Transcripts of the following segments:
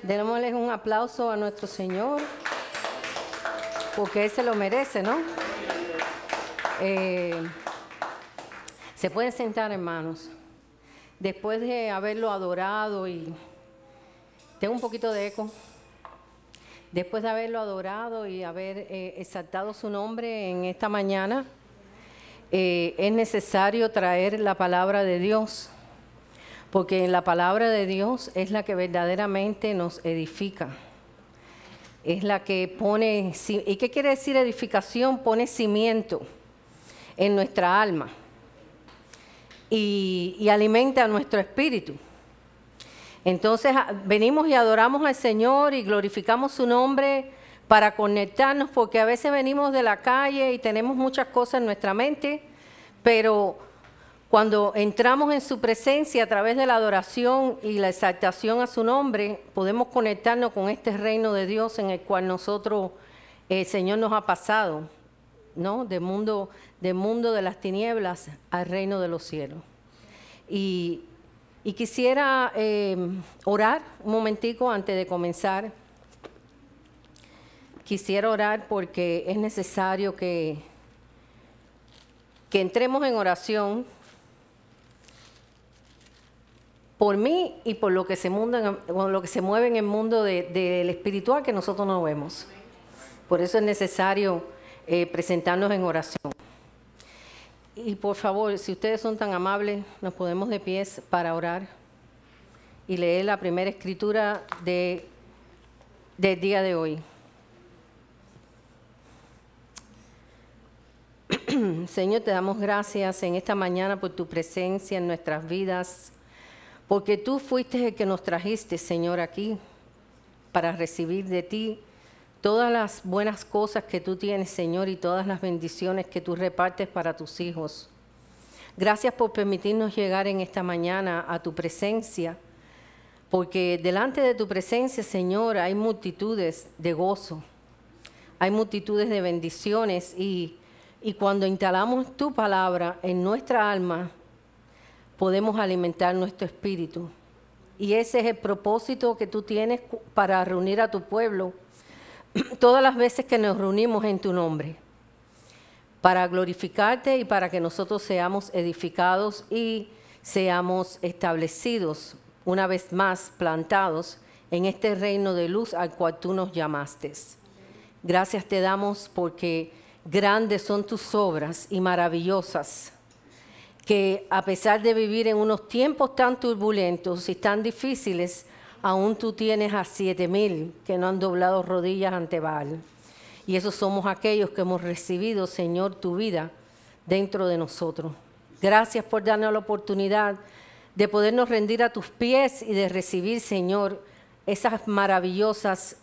Démosle un aplauso a nuestro Señor, porque Él se lo merece, ¿no? Se pueden sentar, hermanos. Después de haberlo adorado y... Tengo un poquito de eco. Después de haberlo adorado y haber exaltado su nombre en esta mañana, es necesario traer la palabra de Dios, porque la palabra de Dios es la que verdaderamente nos edifica. Es la que pone... ¿Y qué quiere decir edificación? Pone cimiento en nuestra alma y alimenta nuestro espíritu. Entonces venimos y adoramos al Señor y glorificamos su nombre para conectarnos, porque a veces venimos de la calle y tenemos muchas cosas en nuestra mente, pero cuando entramos en su presencia a través de la adoración y la exaltación a su nombre, podemos conectarnos con este reino de Dios en el cual nosotros, el Señor nos ha pasado, ¿no? Del mundo de las tinieblas al reino de los cielos. Y quisiera orar un momentico antes de comenzar. Quisiera orar porque es necesario que entremos en oración por mí y por lo que se mueve en el mundo del espiritual que nosotros no vemos. Por eso es necesario presentarnos en oración. Y por favor, si ustedes son tan amables, nos ponemos de pies para orar y leer la primera escritura del día de hoy. Señor, te damos gracias en esta mañana por tu presencia en nuestras vidas, porque tú fuiste el que nos trajiste, Señor, aquí para recibir de ti todas las buenas cosas que tú tienes, Señor, y todas las bendiciones que tú repartes para tus hijos. Gracias por permitirnos llegar en esta mañana a tu presencia, porque delante de tu presencia, Señor, hay multitudes de gozo, hay multitudes de bendiciones, y cuando instalamos tu palabra en nuestra alma, podemos alimentar nuestro espíritu. Y ese es el propósito que tú tienes para reunir a tu pueblo todas las veces que nos reunimos en tu nombre, para glorificarte y para que nosotros seamos edificados y seamos establecidos, una vez más plantados en este reino de luz al cual tú nos llamaste. Gracias te damos porque grandes son tus obras y maravillosas, que a pesar de vivir en unos tiempos tan turbulentos y tan difíciles, aún tú tienes a 7,000 que no han doblado rodillas ante Baal. Y esos somos aquellos que hemos recibido, Señor, tu vida dentro de nosotros. Gracias por darnos la oportunidad de podernos rendir a tus pies y de recibir, Señor, esas maravillosas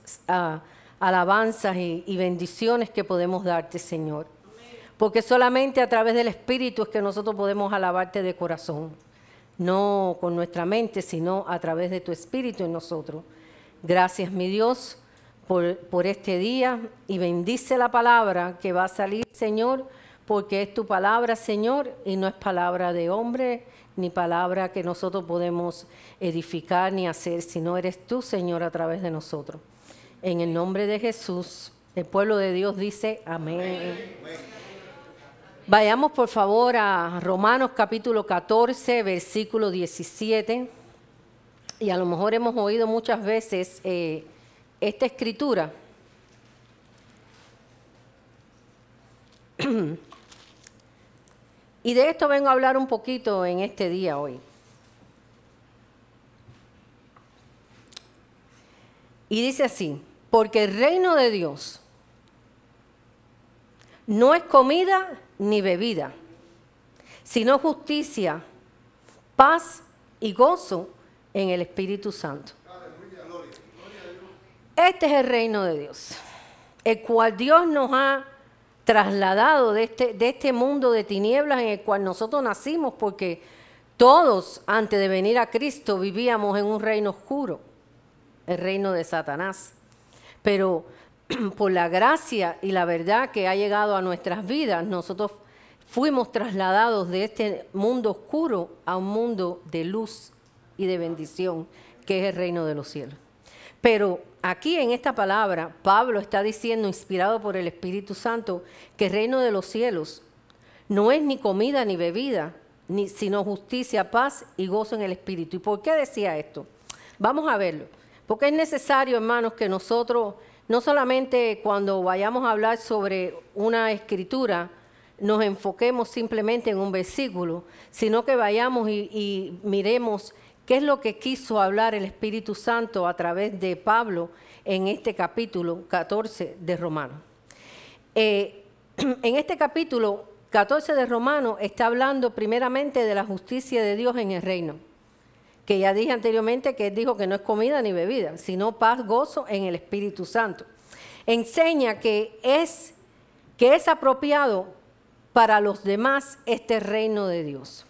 alabanzas y bendiciones que podemos darte, Señor. Porque solamente a través del Espíritu es que nosotros podemos alabarte de corazón. No con nuestra mente, sino a través de tu Espíritu en nosotros. Gracias, mi Dios, por este día, y bendice la palabra que va a salir, Señor, porque es tu palabra, Señor, y no es palabra de hombre, ni palabra que nosotros podemos edificar ni hacer, sino eres tú, Señor, a través de nosotros. En el nombre de Jesús, el pueblo de Dios dice amén. Vayamos por favor a Romanos capítulo 14, versículo 17. Y a lo mejor hemos oído muchas veces esta escritura. Y de esto vengo a hablar un poquito en este día hoy. Y dice así: porque el reino de Dios no es comida ni bebida, sino justicia, paz y gozo en el Espíritu Santo. Este es el reino de Dios, el cual Dios nos ha trasladado de este mundo de tinieblas en el cual nosotros nacimos, porque todos antes de venir a Cristo vivíamos en un reino oscuro, el reino de Satanás. Pero por la gracia y la verdad que ha llegado a nuestras vidas, nosotros fuimos trasladados de este mundo oscuro a un mundo de luz y de bendición, que es el reino de los cielos. Pero aquí en esta palabra, Pablo está diciendo, inspirado por el Espíritu Santo, que el reino de los cielos no es ni comida ni bebida, sino justicia, paz y gozo en el Espíritu. ¿Y por qué decía esto? Vamos a verlo. Porque es necesario, hermanos, que nosotros, no solamente cuando vayamos a hablar sobre una escritura, nos enfoquemos simplemente en un versículo, sino que vayamos y miremos qué es lo que quiso hablar el Espíritu Santo a través de Pablo en este capítulo 14 de Romanos. En este capítulo 14 de Romanos está hablando primeramente de la justicia de Dios en el reino, que ya dije anteriormente que él dijo que no es comida ni bebida, sino paz, gozo en el Espíritu Santo. Enseña que es apropiado para los demás este reino de Dios.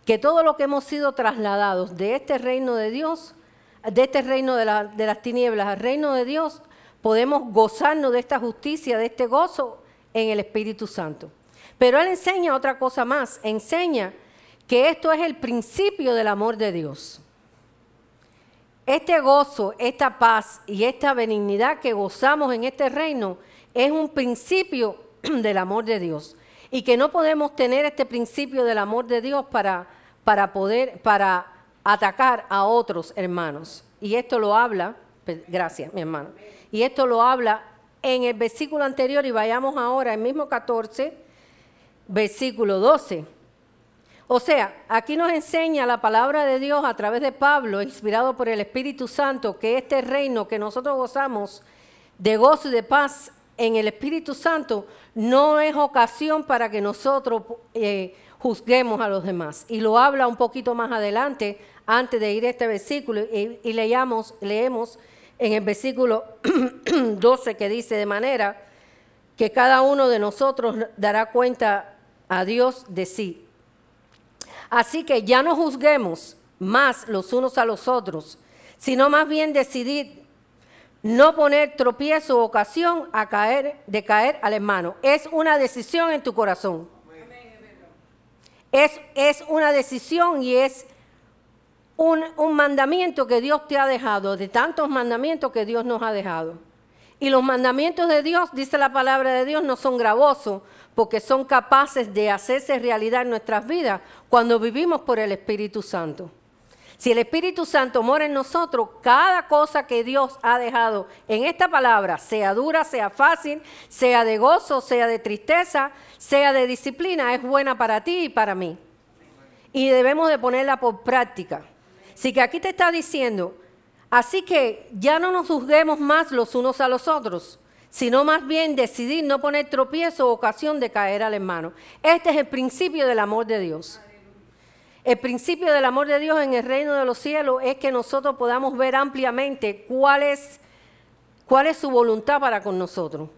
Que todo lo que hemos sido trasladados de este reino de Dios, de este reino de las tinieblas al reino de Dios, podemos gozarnos de esta justicia, de este gozo en el Espíritu Santo. Pero él enseña otra cosa más, enseña que esto es el principio del amor de Dios. Este gozo, esta paz y esta benignidad que gozamos en este reino es un principio del amor de Dios. Y que no podemos tener este principio del amor de Dios para atacar a otros hermanos. Y esto lo habla, gracias mi hermano, y esto lo habla en el versículo anterior, y vayamos ahora, el mismo 14, versículo 12. O sea, aquí nos enseña la palabra de Dios a través de Pablo, inspirado por el Espíritu Santo, que este reino que nosotros gozamos de gozo y de paz en el Espíritu Santo no es ocasión para que nosotros juzguemos a los demás. Y lo habla un poquito más adelante, antes de ir a este versículo, y leemos en el versículo 12 que dice, de manera que cada uno de nosotros dará cuenta a Dios de sí. Así que ya no juzguemos más los unos a los otros, sino más bien decidid no poner tropiezo o ocasión de caer al hermano. Es una decisión en tu corazón. Es una decisión y es un mandamiento que Dios te ha dejado, de tantos mandamientos que Dios nos ha dejado. Y los mandamientos de Dios, dice la palabra de Dios, no son gravosos, porque son capaces de hacerse realidad en nuestras vidas cuando vivimos por el Espíritu Santo. Si el Espíritu Santo mora en nosotros, cada cosa que Dios ha dejado en esta palabra, sea dura, sea fácil, sea de gozo, sea de tristeza, sea de disciplina, es buena para ti y para mí. Y debemos de ponerla por práctica. Así que aquí te está diciendo, así que ya no nos juzguemos más los unos a los otros, sino más bien decidir no poner tropiezo o ocasión de caer al hermano. Este es el principio del amor de Dios. El principio del amor de Dios en el reino de los cielos es que nosotros podamos ver ampliamente cuál es su voluntad para con nosotros.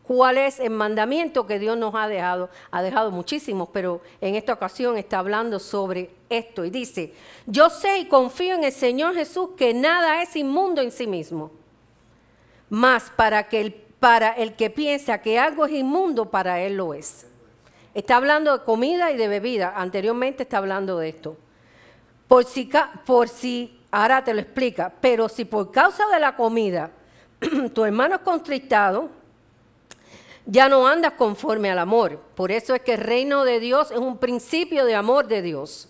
Cuál es el mandamiento que Dios nos ha dejado. Ha dejado muchísimos, pero en esta ocasión está hablando sobre esto. Y dice, yo sé y confío en el Señor Jesús que nada es inmundo en sí mismo. Mas para el que piensa que algo es inmundo, para él lo es. Está hablando de comida y de bebida. Anteriormente está hablando de esto. Por si, ahora te lo explica, pero si por causa de la comida tu hermano es contristado, ya no andas conforme al amor. Por eso es que el reino de Dios es un principio de amor de Dios.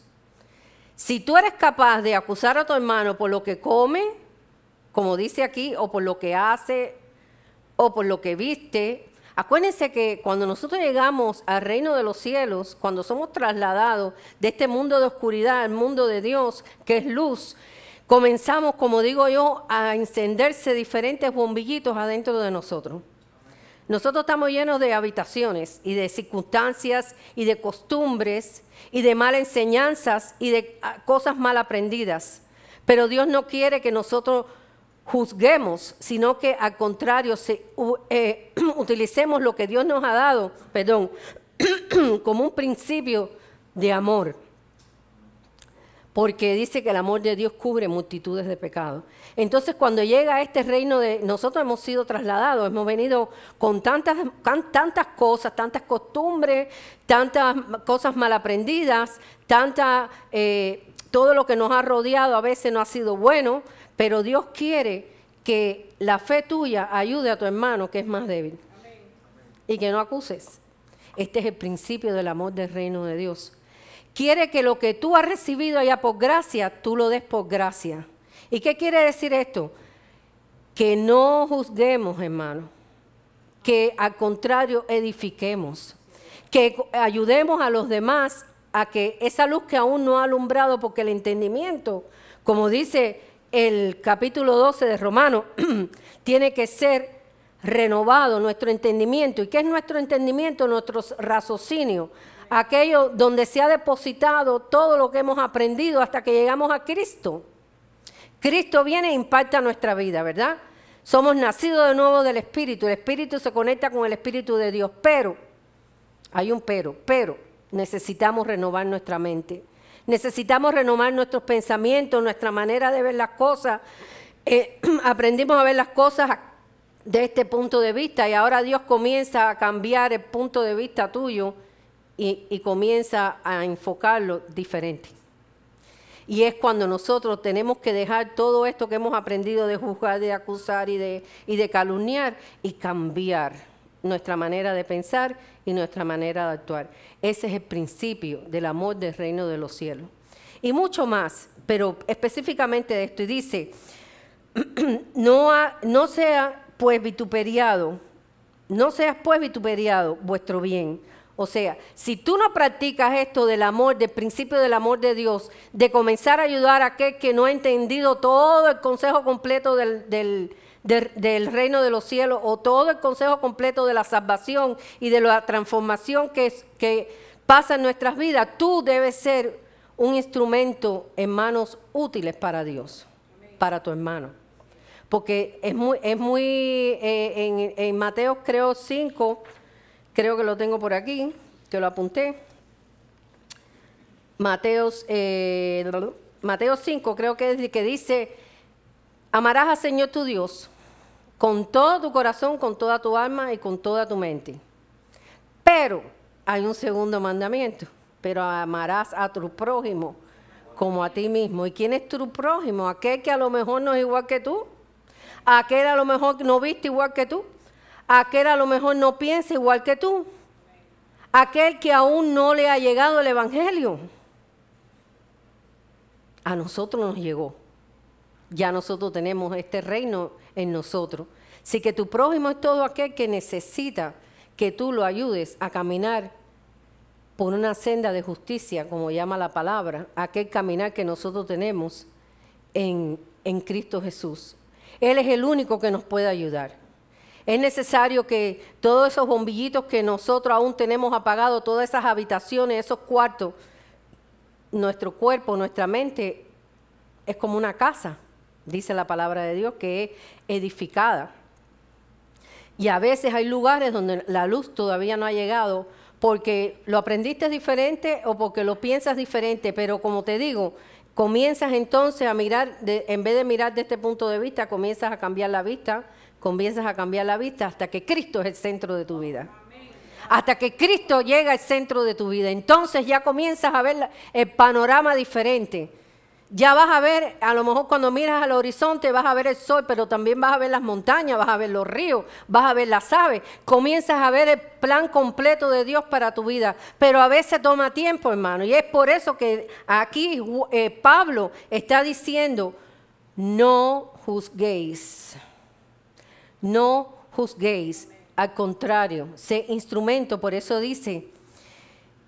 Si tú eres capaz de acusar a tu hermano por lo que come, como dice aquí, o por lo que hace, o por lo que viste, acuérdense que cuando nosotros llegamos al reino de los cielos, cuando somos trasladados de este mundo de oscuridad al mundo de Dios, que es luz, comenzamos, como digo yo, a encenderse diferentes bombillitos adentro de nosotros. Nosotros estamos llenos de habitaciones y de circunstancias y de costumbres y de malas enseñanzas y de cosas mal aprendidas. Pero Dios no quiere que nosotros juzguemos, sino que al contrario utilicemos lo que Dios nos ha dado, como un principio de amor. Porque dice que el amor de Dios cubre multitudes de pecados. Entonces, cuando llega a este reino nosotros hemos sido trasladados, hemos venido con tantas cosas, tantas costumbres, tantas cosas mal aprendidas, todo lo que nos ha rodeado a veces no ha sido bueno, pero Dios quiere que la fe tuya ayude a tu hermano que es más débil. Amén. Y que no acuses. Este es el principio del amor del reino de Dios. Quiere que lo que tú has recibido allá por gracia, tú lo des por gracia. ¿Y qué quiere decir esto? Que no juzguemos, hermano. Que al contrario edifiquemos. Que ayudemos a los demás a que esa luz que aún no ha alumbrado, porque el entendimiento, como dice el capítulo 12 de Romanos, tiene que ser renovado nuestro entendimiento. ¿Y qué es nuestro entendimiento? Nuestro raciocinio. Aquello donde se ha depositado todo lo que hemos aprendido hasta que llegamos a Cristo. Cristo viene e impacta nuestra vida, ¿verdad? Somos nacidos de nuevo del Espíritu. El Espíritu se conecta con el Espíritu de Dios. Pero, hay un pero necesitamos renovar nuestra mente. Necesitamos renovar nuestros pensamientos, nuestra manera de ver las cosas. Aprendimos a ver las cosas de este punto de vista y ahora Dios comienza a cambiar el punto de vista tuyo y comienza a enfocarlo diferente. Y es cuando nosotros tenemos que dejar todo esto que hemos aprendido de juzgar, de acusar y de calumniar y cambiar nuestra manera de pensar y nuestra manera de actuar. Ese es el principio del amor del reino de los cielos. Y mucho más, pero específicamente de esto. Y dice, no sea pues vituperiado, no seas pues vituperiado vuestro bien. O sea, si tú no practicas esto del amor, del principio del amor de Dios, de comenzar a ayudar a aquel que no ha entendido todo el consejo completo del reino de los cielos o todo el consejo completo de la salvación y de la transformación que pasa en nuestras vidas, tú debes ser un instrumento en manos útiles para Dios, para tu hermano. Porque en Mateo creo 5, creo que lo tengo por aquí, que lo apunté. Mateo 5 creo que dice, amarás al Señor tu Dios con todo tu corazón, con toda tu alma y con toda tu mente. Pero hay un segundo mandamiento, pero amarás a tu prójimo como a ti mismo. ¿Y quién es tu prójimo? Aquel que a lo mejor no es igual que tú, aquel a lo mejor no viste igual que tú, aquel a lo mejor no piensa igual que tú, aquel que aún no le ha llegado el Evangelio. A nosotros nos llegó. Ya nosotros tenemos este reino en nosotros. Así que tu prójimo es todo aquel que necesita que tú lo ayudes a caminar por una senda de justicia, como llama la palabra, aquel caminar que nosotros tenemos en Cristo Jesús. Él es el único que nos puede ayudar. Es necesario que todos esos bombillitos que nosotros aún tenemos apagados, todas esas habitaciones, esos cuartos, nuestro cuerpo, nuestra mente es como una casa, dice la palabra de Dios, que es edificada. Y a veces hay lugares donde la luz todavía no ha llegado porque lo aprendiste diferente o porque lo piensas diferente, pero como te digo, comienzas entonces a mirar, en vez de mirar de este punto de vista, comienzas a cambiar la vista hasta que Cristo es el centro de tu vida. Hasta que Cristo llega al centro de tu vida. Entonces ya comienzas a ver el panorama diferente. Ya vas a ver, a lo mejor cuando miras al horizonte vas a ver el sol, pero también vas a ver las montañas, vas a ver los ríos, vas a ver las aves. Comienzas a ver el plan completo de Dios para tu vida. Pero a veces toma tiempo, hermano. Y es por eso que aquí Pablo está diciendo, no juzguéis. No juzguéis. Al contrario, sé instrumento. Por eso dice,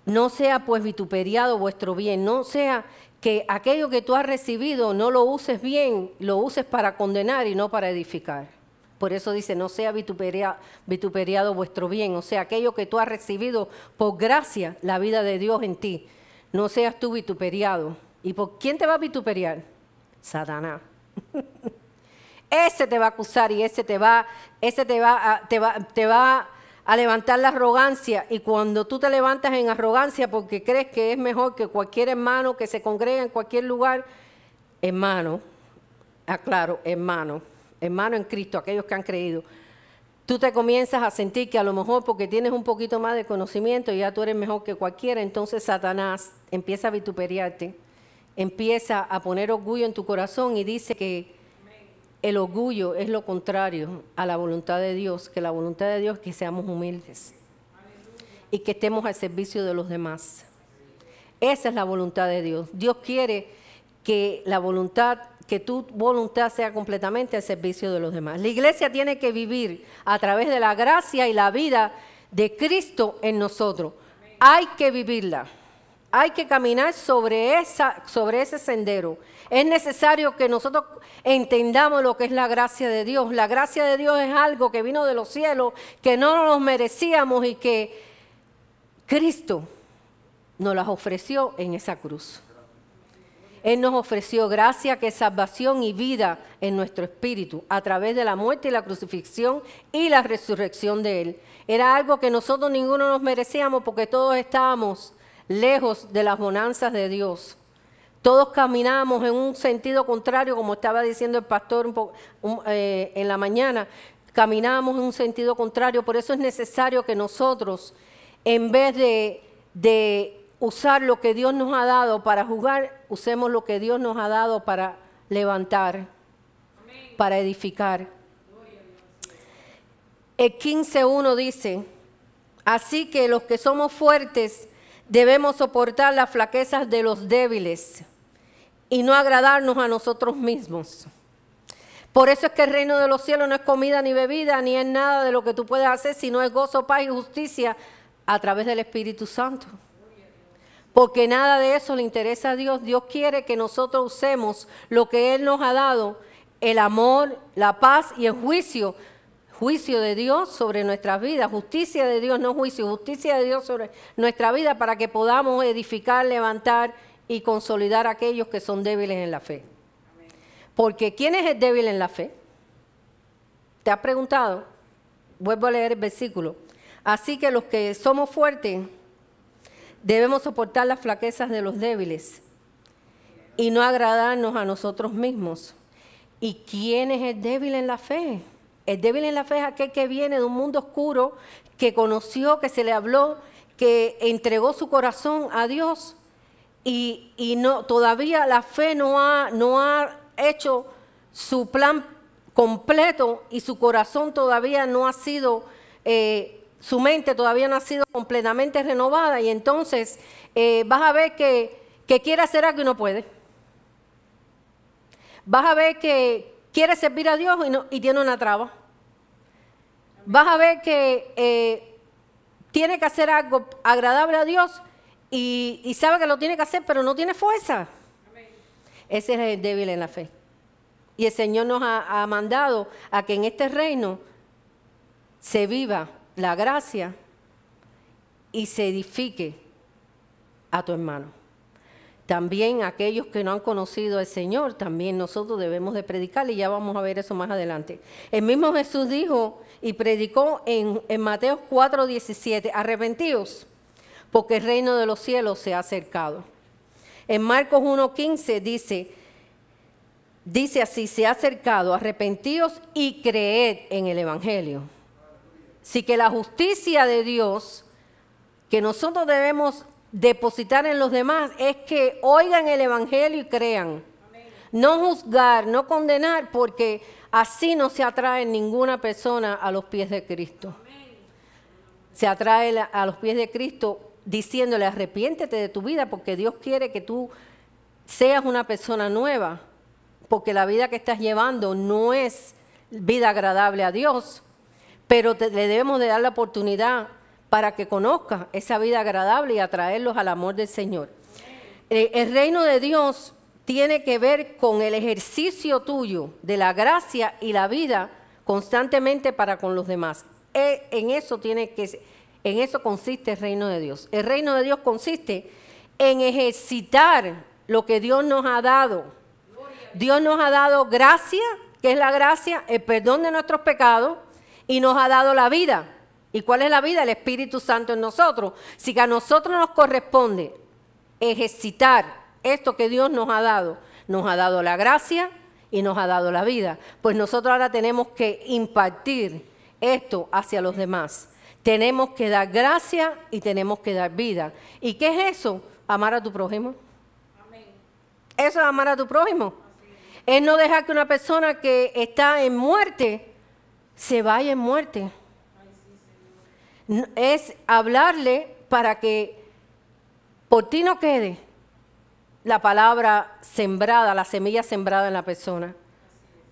no sea pues vituperiado vuestro bien, no sea que aquello que tú has recibido no lo uses bien, lo uses para condenar y no para edificar. Por eso dice, no sea vituperiado vuestro bien, o sea, aquello que tú has recibido por gracia, la vida de Dios en ti, no seas tú vituperiado. ¿Y por quién te va a vituperiar? Satanás. Ese te va a acusar y ese te va a levantar la arrogancia, y cuando tú te levantas en arrogancia porque crees que es mejor que cualquier hermano que se congrega en cualquier lugar, hermano, aclaro, hermano en Cristo, aquellos que han creído, tú te comienzas a sentir que a lo mejor porque tienes un poquito más de conocimiento ya tú eres mejor que cualquiera, entonces Satanás empieza a vituperiarte, empieza a poner orgullo en tu corazón y dice que el orgullo es lo contrario a la voluntad de Dios, que la voluntad de Dios es que seamos humildes y que estemos al servicio de los demás. Esa es la voluntad de Dios. Dios quiere que tu voluntad sea completamente al servicio de los demás. La iglesia tiene que vivir a través de la gracia y la vida de Cristo en nosotros. Hay que vivirla. Hay que caminar sobre ese sendero. Es necesario que nosotros entendamos lo que es la gracia de Dios. La gracia de Dios es algo que vino de los cielos, que no nos merecíamos y que Cristo nos las ofreció en esa cruz. Él nos ofreció gracia, que es salvación y vida en nuestro espíritu a través de la muerte y la crucifixión y la resurrección de Él. Era algo que nosotros ninguno nos merecíamos porque todos estábamos lejos de las bonanzas de Dios. Todos caminábamos en un sentido contrario, como estaba diciendo el pastor en la mañana. Caminábamos en un sentido contrario, por eso es necesario que nosotros, en vez de usar lo que Dios nos ha dado para jugar, usemos lo que Dios nos ha dado para levantar, para edificar. El 15:1 dice, así que los que somos fuertes debemos soportar las flaquezas de los débiles y no agradarnos a nosotros mismos. Por eso es que el reino de los cielos no es comida ni bebida, ni es nada de lo que tú puedes hacer, sino es gozo, paz y justicia a través del Espíritu Santo. Porque nada de eso le interesa a Dios. Dios quiere que nosotros usemos lo que Él nos ha dado, el amor, la paz y el juicio. Juicio de Dios sobre nuestras vidas, justicia de Dios, no juicio, justicia de Dios sobre nuestra vida para que podamos edificar, levantar y consolidar a aquellos que son débiles en la fe. Porque ¿quién es el débil en la fe? ¿Te has preguntado? Vuelvo a leer el versículo. Así que los que somos fuertes debemos soportar las flaquezas de los débiles y no agradarnos a nosotros mismos. ¿Y quién es el débil en la fe? El débil en la fe es aquel que viene de un mundo oscuro, que conoció, que se le habló, que entregó su corazón a Dios y no, todavía la fe no ha hecho su plan completo y su corazón todavía no ha sido, su mente todavía no ha sido completamente renovada y entonces vas a ver que quiere hacer algo y no puede. Vas a ver que quiere servir a Dios y tiene una traba. Vas a ver que tiene que hacer algo agradable a Dios y sabe que lo tiene que hacer, pero no tiene fuerza. Ese es el débil en la fe. Y el Señor nos ha mandado a que en este reino se viva la gracia y se edifique a tu hermano. También aquellos que no han conocido al Señor, también nosotros debemos de predicar y ya vamos a ver eso más adelante. El mismo Jesús dijo y predicó en Mateo 4:17, arrepentíos, porque el reino de los cielos se ha acercado. En Marcos 1:15 dice así, se ha acercado, arrepentíos y creed en el Evangelio. Así que la justicia de Dios que nosotros debemos depositar en los demás es que oigan el Evangelio y crean. Amén. No juzgar, no condenar, porque así no se atrae ninguna persona a los pies de Cristo. Amén. Se atrae a los pies de Cristo diciéndole arrepiéntete de tu vida porque Dios quiere que tú seas una persona nueva, porque la vida que estás llevando no es vida agradable a Dios, pero le debemos de dar la oportunidad para que conozcas esa vida agradable y atraerlos al amor del Señor. El reino de Dios tiene que ver con el ejercicio tuyo de la gracia y la vida constantemente para con los demás. En eso consiste el reino de Dios. El reino de Dios consiste en ejercitar lo que Dios nos ha dado. Dios nos ha dado gracia, que es la gracia, el perdón de nuestros pecados, y nos ha dado la vida. ¿Y cuál es la vida? El Espíritu Santo en nosotros. Si que a nosotros nos corresponde ejercitar esto que Dios nos ha dado la gracia y nos ha dado la vida, pues nosotros ahora tenemos que impartir esto hacia los demás. Tenemos que dar gracia y tenemos que dar vida. ¿Y qué es eso? Amar a tu prójimo. Amén. Eso es amar a tu prójimo. Es no dejar que una persona que está en muerte se vaya en muerte. Es hablarle para que por ti no quede la palabra sembrada, la semilla sembrada en la persona.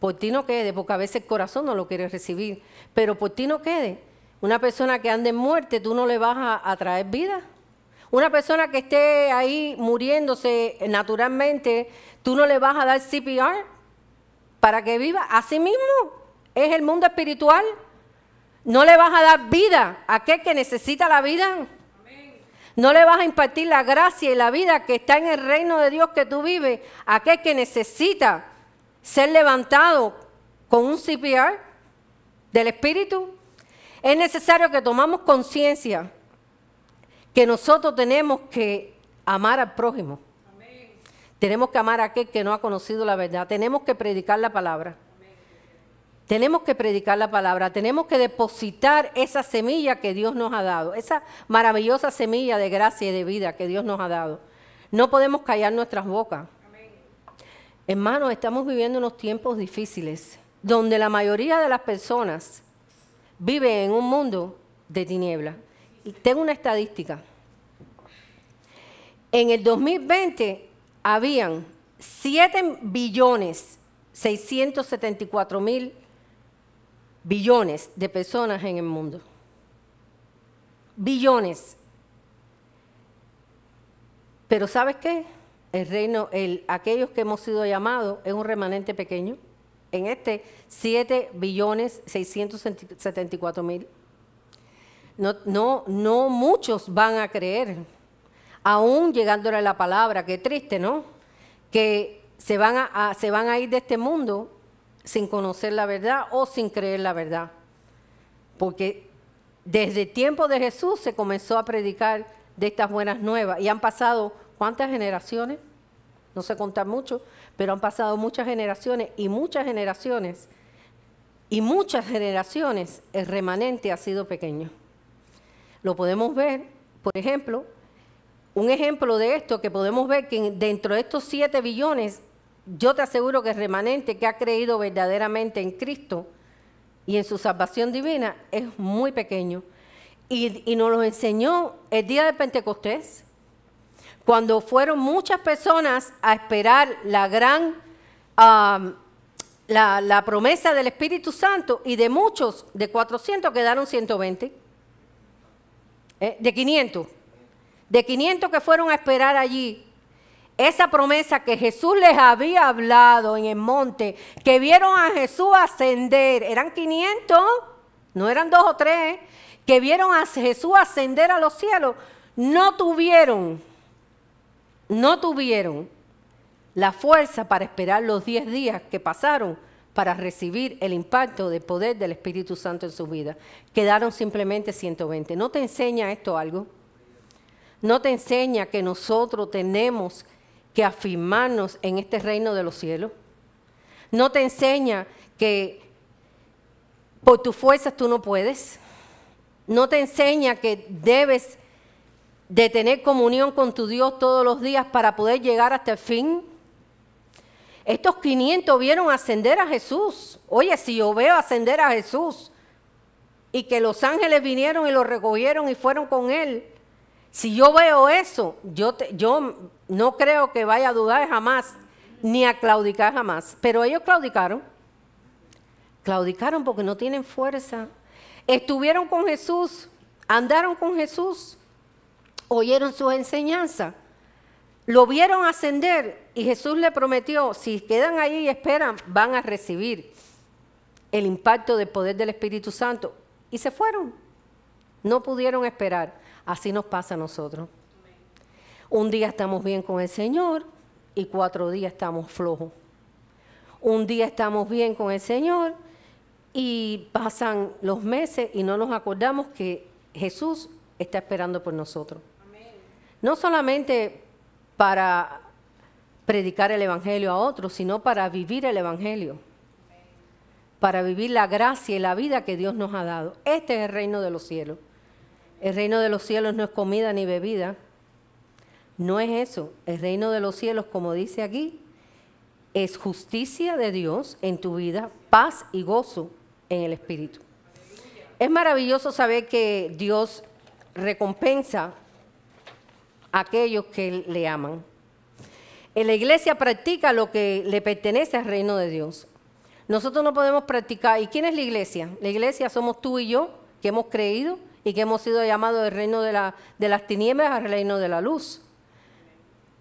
Por ti no quede, porque a veces el corazón no lo quiere recibir, pero por ti no quede. Una persona que ande en muerte, tú no le vas a traer vida. Una persona que esté ahí muriéndose naturalmente, tú no le vas a dar CPR para que viva. Así mismo es el mundo espiritual. No le vas a dar vida a aquel que necesita la vida. No le vas a impartir la gracia y la vida que está en el reino de Dios que tú vives a aquel que necesita ser levantado con un CPR del Espíritu. Es necesario que tomamos conciencia que nosotros tenemos que amar al prójimo. Amén. Tenemos que amar a aquel que no ha conocido la verdad. Tenemos que predicar la palabra. Amén. Tenemos que predicar la palabra. Tenemos que depositar esa semilla que Dios nos ha dado. Esa maravillosa semilla de gracia y de vida que Dios nos ha dado. No podemos callar nuestras bocas. Amén. Hermanos, estamos viviendo unos tiempos difíciles donde la mayoría de las personas viven en un mundo de tinieblas. Y tengo una estadística. En el 2020 habían 7.674.000 billones de personas en el mundo. Billones. Pero ¿sabes qué? El reino, aquellos que hemos sido llamados, es un remanente pequeño. En 7.674.000. No muchos van a creer, aún llegándole a la palabra. Qué triste, ¿no? Que se van a ir de este mundo sin conocer la verdad o sin creer la verdad. Porque desde el tiempo de Jesús se comenzó a predicar de estas buenas nuevas y han pasado, ¿cuántas generaciones? No sé contar mucho, pero han pasado muchas generaciones y muchas generaciones el remanente ha sido pequeño. Lo podemos ver, por ejemplo, un ejemplo de esto que podemos ver que dentro de estos 7 billones, yo te aseguro que el remanente que ha creído verdaderamente en Cristo y en su salvación divina es muy pequeño. Y nos lo enseñó el día de Pentecostés, cuando fueron muchas personas a esperar la gran la promesa del Espíritu Santo, y de muchos, de 400 quedaron 120. De 500 que fueron a esperar allí esa promesa que Jesús les había hablado en el monte, que vieron a Jesús ascender, eran 500, no eran 2 o 3, que vieron a Jesús ascender a los cielos, no tuvieron la fuerza para esperar los 10 días que pasaron para recibir el impacto del poder del Espíritu Santo en su vida. Quedaron simplemente 120. ¿No te enseña esto algo? ¿No te enseña que nosotros tenemos que afirmarnos en este reino de los cielos? ¿No te enseña que por tus fuerzas tú no puedes? ¿No te enseña que debes de tener comunión con tu Dios todos los días para poder llegar hasta el fin? Estos 500 vieron ascender a Jesús. Oye, si yo veo ascender a Jesús y que los ángeles vinieron y lo recogieron y fueron con él, si yo veo eso, yo no creo que vaya a dudar jamás, ni a claudicar jamás. Pero ellos claudicaron. Claudicaron porque no tienen fuerza. Estuvieron con Jesús, andaron con Jesús, oyeron sus enseñanzas, lo vieron ascender y Jesús le prometió, si quedan ahí y esperan, van a recibir el impacto del poder del Espíritu Santo. Y se fueron. No pudieron esperar. Así nos pasa a nosotros. Un día estamos bien con el Señor y 4 días estamos flojos. Un día estamos bien con el Señor y pasan los meses y no nos acordamos que Jesús está esperando por nosotros. Amén. No solamente para predicar el Evangelio a otros, sino para vivir el Evangelio. Amén. Para vivir la gracia y la vida que Dios nos ha dado. Este es el reino de los cielos. El reino de los cielos no es comida ni bebida. No es eso. El reino de los cielos, como dice aquí, es justicia de Dios en tu vida, paz y gozo en el Espíritu. Es maravilloso saber que Dios recompensa a aquellos que le aman. En la iglesia practica lo que le pertenece al reino de Dios. Nosotros no podemos practicar. ¿Y quién es la iglesia? La iglesia somos tú y yo, que hemos creído y que hemos sido llamados del reino de las tinieblas al reino de la luz.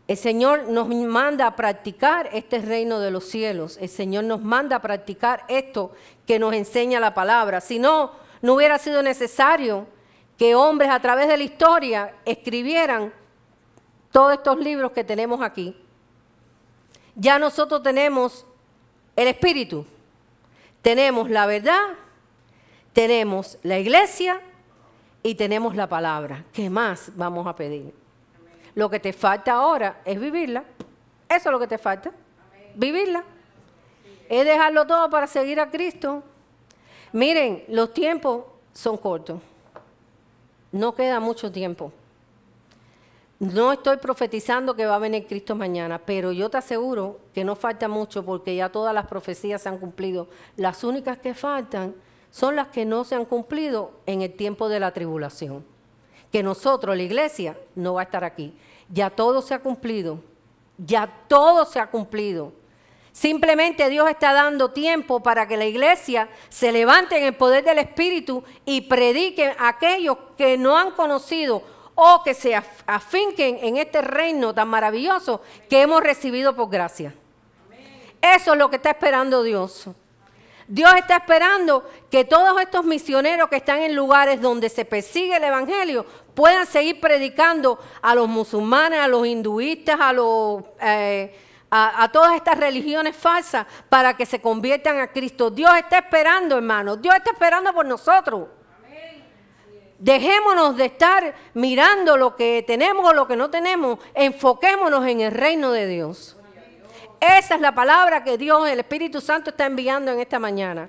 El Señor nos manda a practicar este reino de los cielos. El Señor nos manda a practicar esto que nos enseña la palabra. Si no, no hubiera sido necesario que hombres a través de la historia escribieran todos estos libros que tenemos aquí. Ya nosotros tenemos el Espíritu, tenemos la verdad, tenemos la iglesia y tenemos la palabra. ¿Qué más vamos a pedir? Lo que te falta ahora es vivirla. Eso es lo que te falta, vivirla. Es dejarlo todo para seguir a Cristo. Miren, los tiempos son cortos. No queda mucho tiempo. No estoy profetizando que va a venir Cristo mañana, pero yo te aseguro que no falta mucho porque ya todas las profecías se han cumplido. Las únicas que faltan son las que no se han cumplido en el tiempo de la tribulación. Que nosotros, la iglesia, no va a estar aquí. Ya todo se ha cumplido. Ya todo se ha cumplido. Simplemente Dios está dando tiempo para que la iglesia se levante en el poder del Espíritu y predique a aquellos que no han conocido o que se afinquen en este reino tan maravilloso que hemos recibido por gracia. Eso es lo que está esperando Dios. Dios está esperando que todos estos misioneros que están en lugares donde se persigue el evangelio puedan seguir predicando a los musulmanes, a los hinduistas, a todas estas religiones falsas para que se conviertan a Cristo. Dios está esperando, hermanos. Dios está esperando por nosotros. Dejémonos de estar mirando lo que tenemos o lo que no tenemos. Enfoquémonos en el reino de Dios. Esa es la palabra que Dios, el Espíritu Santo, está enviando en esta mañana.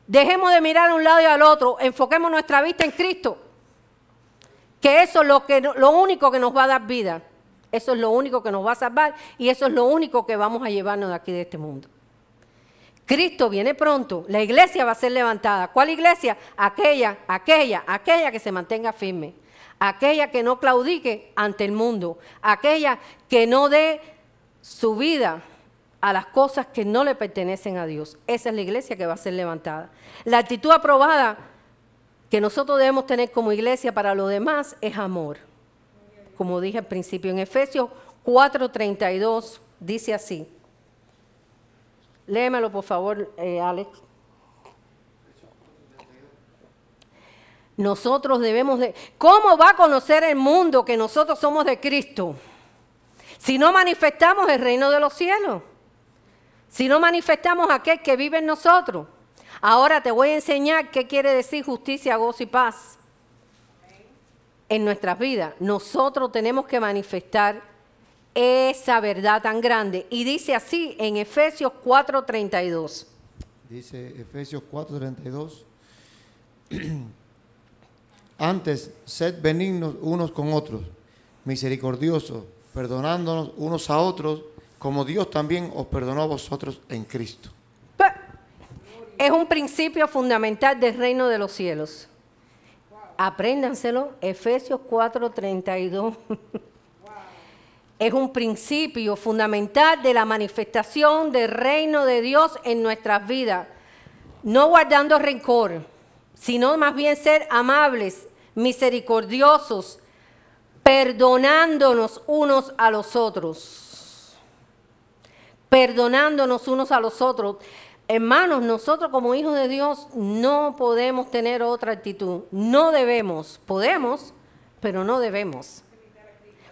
Dejemos de mirar a un lado y al otro. Enfoquemos nuestra vista en Cristo. Que eso es lo único que nos va a dar vida. Eso es lo único que nos va a salvar. Y eso es lo único que vamos a llevarnos de aquí de este mundo. Cristo viene pronto, la iglesia va a ser levantada. ¿Cuál iglesia? Aquella que se mantenga firme, aquella que no claudique ante el mundo, aquella que no dé su vida a las cosas que no le pertenecen a Dios. Esa es la iglesia que va a ser levantada. La actitud aprobada que nosotros debemos tener como iglesia para los demás es amor. Como dije al principio, en Efesios 4:32 dice así. Léemelo, por favor, Alex. Nosotros debemos de... ¿Cómo va a conocer el mundo que nosotros somos de Cristo? Si no manifestamos el reino de los cielos. Si no manifestamos aquel que vive en nosotros. Ahora te voy a enseñar qué quiere decir justicia, gozo y paz en nuestras vidas. Nosotros tenemos que manifestar esa verdad tan grande. Y dice así en Efesios 4:32. Dice Efesios 4:32. Antes, sed benignos unos con otros, misericordiosos, perdonándonos unos a otros, como Dios también os perdonó a vosotros en Cristo. Es un principio fundamental del reino de los cielos. Apréndanselo, Efesios 4:32. Es un principio fundamental de la manifestación del reino de Dios en nuestras vidas. No guardando rencor, sino más bien ser amables, misericordiosos, perdonándonos unos a los otros. Perdonándonos unos a los otros. Hermanos, nosotros como hijos de Dios no podemos tener otra actitud. No debemos. Podemos, pero no debemos.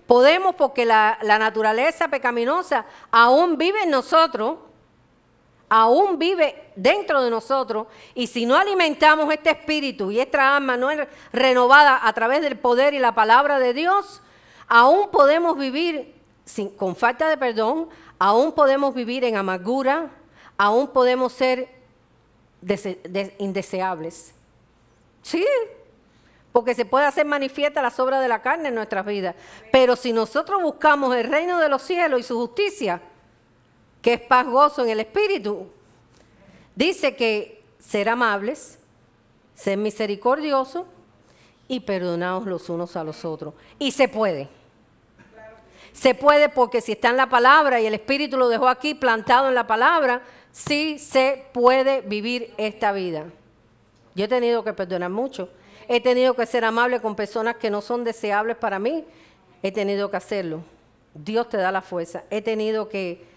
Podemos porque la naturaleza pecaminosa aún vive en nosotros, aún vive dentro de nosotros, y si no alimentamos este espíritu y esta alma no es renovada a través del poder y la palabra de Dios, aún podemos vivir con falta de perdón, aún podemos vivir en amargura, aún podemos ser indeseables. Sí, porque se puede hacer manifiesta las obras de la carne en nuestras vidas. Pero si nosotros buscamos el reino de los cielos y su justicia, ¿Qué es paz, gozo en el Espíritu? Dice que ser amables, ser misericordiosos y perdonados los unos a los otros. Y se puede. Se puede porque si está en la palabra y el Espíritu lo dejó aquí plantado en la palabra, sí se puede vivir esta vida. Yo he tenido que perdonar mucho. He tenido que ser amable con personas que no son deseables para mí. He tenido que hacerlo. Dios te da la fuerza. He tenido que...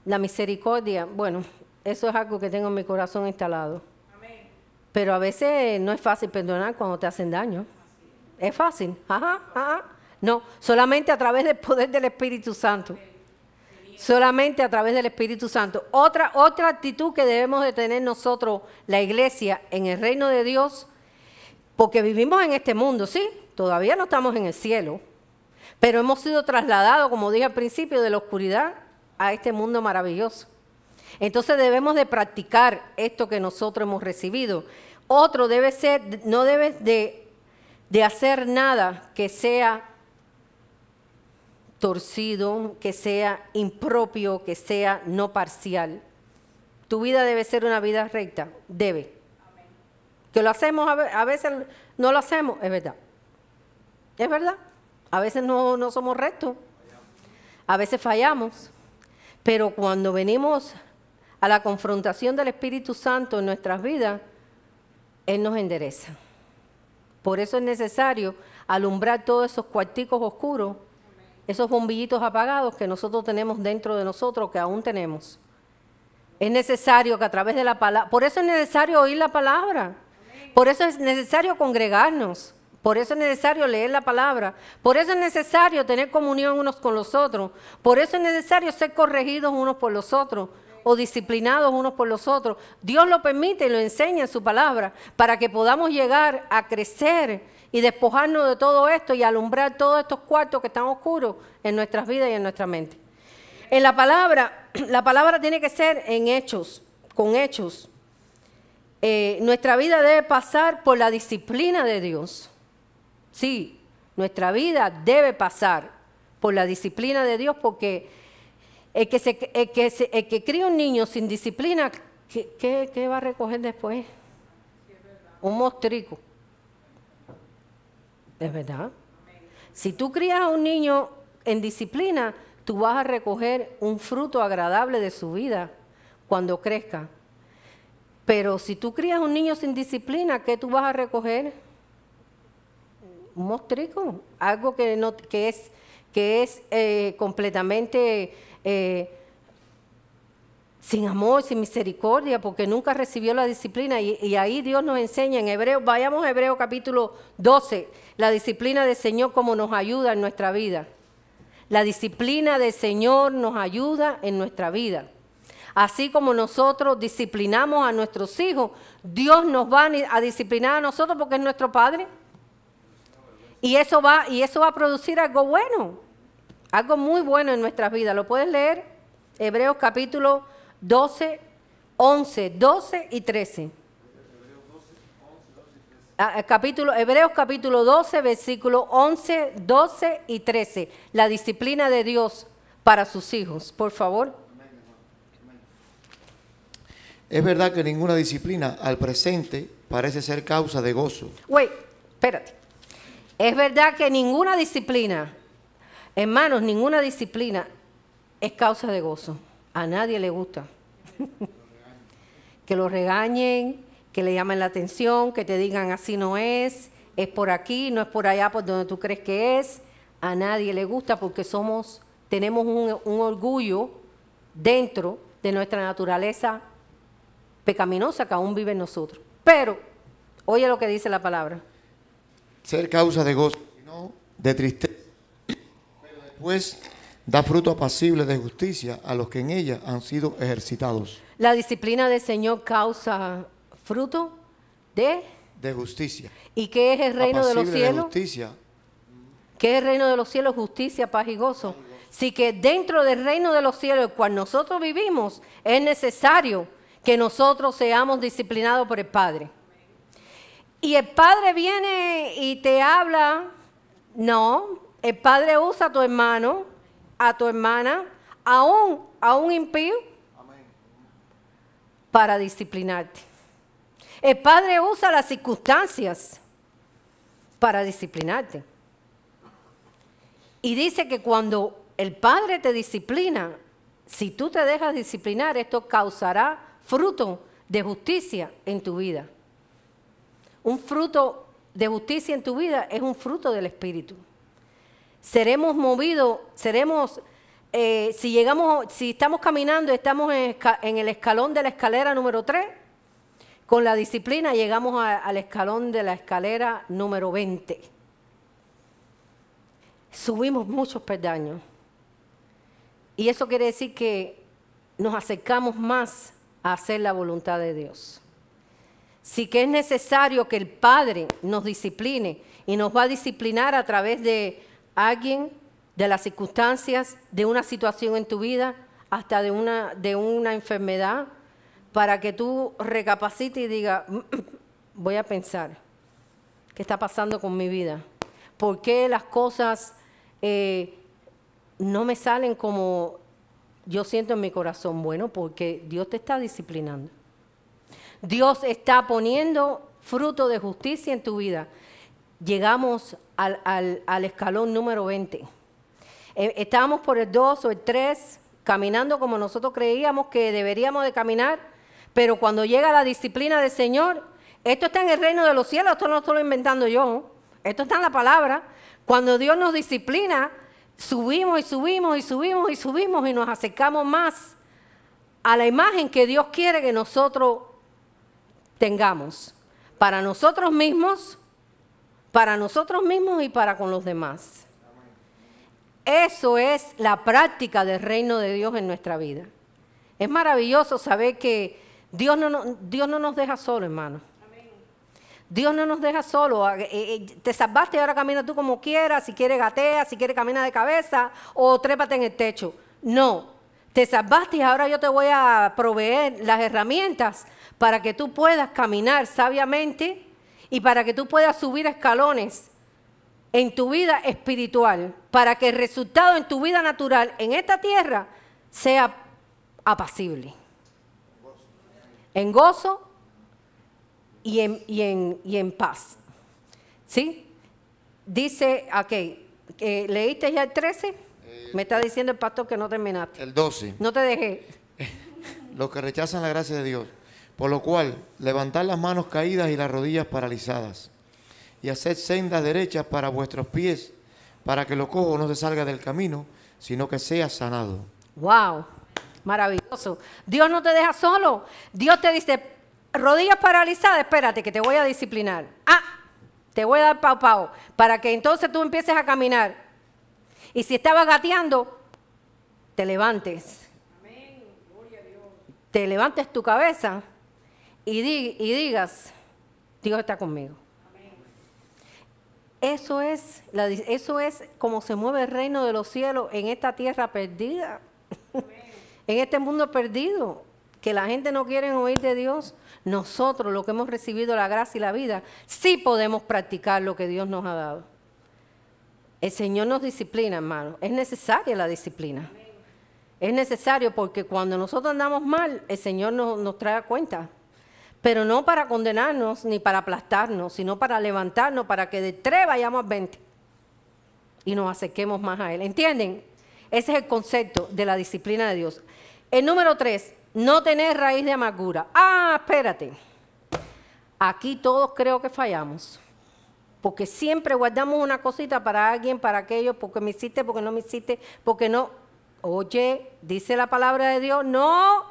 La misericordia, bueno, eso es algo que tengo en mi corazón instalado. Amén. Pero a veces no es fácil perdonar cuando te hacen daño. Es fácil. Ajá, ajá. No, solamente a través del poder del Espíritu Santo. Solamente a través del Espíritu Santo. Otra actitud que debemos de tener nosotros, la iglesia, en el reino de Dios, porque vivimos en este mundo, ¿sí? Todavía no estamos en el cielo, pero hemos sido trasladados, como dije al principio, de la oscuridad a este mundo maravilloso. Entonces debemos de practicar esto que nosotros hemos recibido. Otro debe ser, no debes de hacer nada que sea torcido, que sea impropio, que sea no parcial. Tu vida debe ser una vida recta, debe. Amén. Que lo hacemos, a veces no lo hacemos, es verdad. Es verdad. A veces no somos rectos, a veces fallamos, pero cuando venimos a la confrontación del Espíritu Santo en nuestras vidas, Él nos endereza. Por eso es necesario alumbrar todos esos cuarticos oscuros, esos bombillitos apagados que nosotros tenemos dentro de nosotros, que aún tenemos. Es necesario que a través de la palabra, por eso es necesario oír la palabra, por eso es necesario congregarnos, por eso es necesario leer la palabra, por eso es necesario tener comunión unos con los otros, por eso es necesario ser corregidos unos por los otros o disciplinados unos por los otros. Dios lo permite y lo enseña en su palabra para que podamos llegar a crecer y despojarnos de todo esto y alumbrar todos estos cuartos que están oscuros en nuestras vidas y en nuestra mente. En la palabra tiene que ser en hechos, con hechos. Nuestra vida debe pasar por la disciplina de Dios. Sí, nuestra vida debe pasar por la disciplina de Dios, porque el que cría un niño sin disciplina, ¿qué va a recoger después? Un mostrico. ¿Es verdad? Si tú crías a un niño en disciplina, tú vas a recoger un fruto agradable de su vida cuando crezca. Pero si tú crías a un niño sin disciplina, ¿qué tú vas a recoger? Un mostrico, algo que es completamente sin amor, sin misericordia, porque nunca recibió la disciplina. Y ahí Dios nos enseña en Hebreos, vayamos a Hebreos capítulo 12, la disciplina del Señor como nos ayuda en nuestra vida. La disciplina del Señor nos ayuda en nuestra vida. Así como nosotros disciplinamos a nuestros hijos, Dios nos va a disciplinar a nosotros porque es nuestro Padre. Y eso va a producir algo bueno, algo muy bueno en nuestras vidas. ¿Lo puedes leer? Hebreos capítulo 12, 11, 12 y 13. Hebreos capítulo 12, versículo 11, 12 y 13. La disciplina de Dios para sus hijos, por favor. Es verdad que ninguna disciplina al presente parece ser causa de gozo. Espérate. Es verdad que ninguna disciplina, hermanos, ninguna disciplina es causa de gozo. A nadie le gusta. Que lo regañen, que le llamen la atención, que te digan así no es por aquí, no es por allá por donde tú crees que es. A nadie le gusta porque tenemos un orgullo dentro de nuestra naturaleza pecaminosa que aún vive en nosotros. Pero, oye lo que dice la palabra. Ser causa de gozo, no de tristeza, pero después da fruto apacible de justicia a los que en ella han sido ejercitados. La disciplina del Señor causa fruto de justicia. ¿Y qué es el reino de los cielos? De justicia. ¿Qué es el reino de los cielos? Justicia, paz y gozo. Así que dentro del reino de los cielos, el cual nosotros vivimos, es necesario que nosotros seamos disciplinados por el Padre. Y el Padre viene y te habla. No, el Padre usa a tu hermano, a tu hermana, aún a un impío para disciplinarte. El Padre usa las circunstancias para disciplinarte. Y dice que cuando el Padre te disciplina, si tú te dejas disciplinar, esto causará fruto de justicia en tu vida. Un fruto de justicia en tu vida es un fruto del Espíritu. Seremos movidos, si estamos caminando, estamos en el escalón de la escalera número 3, con la disciplina llegamos al escalón de la escalera número 20. Subimos muchos peldaños. Y eso quiere decir que nos acercamos más a hacer la voluntad de Dios. Sí que es necesario que el Padre nos discipline y nos va a disciplinar a través de alguien, de las circunstancias, de una situación en tu vida, hasta de una enfermedad, para que tú recapacites y digas, voy a pensar, ¿qué está pasando con mi vida? ¿Por qué las cosas no me salen como yo siento en mi corazón? Bueno, porque Dios te está disciplinando. Dios está poniendo fruto de justicia en tu vida. Llegamos al escalón número 20. Estábamos por el 2 o el 3, caminando como nosotros creíamos que deberíamos de caminar, pero cuando llega la disciplina del Señor, esto está en el reino de los cielos, esto no lo estoy inventando yo, esto está en la palabra. Cuando Dios nos disciplina, subimos y subimos y subimos y subimos y nos acercamos más a la imagen que Dios quiere que nosotros tengamos, para nosotros mismos y para con los demás. Eso es la práctica del reino de Dios en nuestra vida. Es maravilloso saber que Dios no nos deja solos, hermano. Dios no nos deja solos. Te salvaste y ahora camina tú como quieras. Si quieres gatea, si quieres camina de cabeza o trépate en el techo. No, te salvaste y ahora yo te voy a proveer las herramientas para que tú puedas caminar sabiamente y para que tú puedas subir escalones en tu vida espiritual, para que el resultado en tu vida natural en esta tierra sea apacible, en gozo y en paz. ¿Sí? Dice, ¿leíste ya el 13? Me está diciendo el pastor que no terminaste. El 12. No te dejé. Los que rechazan la gracia de Dios, por lo cual levantad las manos caídas y las rodillas paralizadas, y haced sendas derechas para vuestros pies, para que lo cojo no se salga del camino, sino que sea sanado. ¡Wow! Maravilloso. Dios no te deja solo. Dios te dice, rodillas paralizadas, espérate que te voy a disciplinar. Te voy a dar pau, para que entonces tú empieces a caminar. Y si estabas gateando, te levantes. Amén. Gloria a Dios. Te levantes tu cabeza y digas, Dios está conmigo. Amén. Eso es como se mueve el reino de los cielos en esta tierra perdida. En este mundo perdido, que la gente no quiere oír de Dios. Nosotros, los que hemos recibido la gracia y la vida, sí podemos practicar lo que Dios nos ha dado. El Señor nos disciplina, hermano. Es necesaria la disciplina. Es necesario porque cuando nosotros andamos mal, el Señor nos trae a cuenta. Pero no para condenarnos ni para aplastarnos, sino para levantarnos, para que de 3 vayamos a 20 y nos acerquemos más a Él. ¿Entienden? Ese es el concepto de la disciplina de Dios. El número 3, no tener raíz de amargura. Espérate. Aquí todos creo que fallamos. Porque siempre guardamos una cosita para alguien, para aquello, porque me hiciste, porque no me hiciste, porque no. Oye, dice la palabra de Dios, no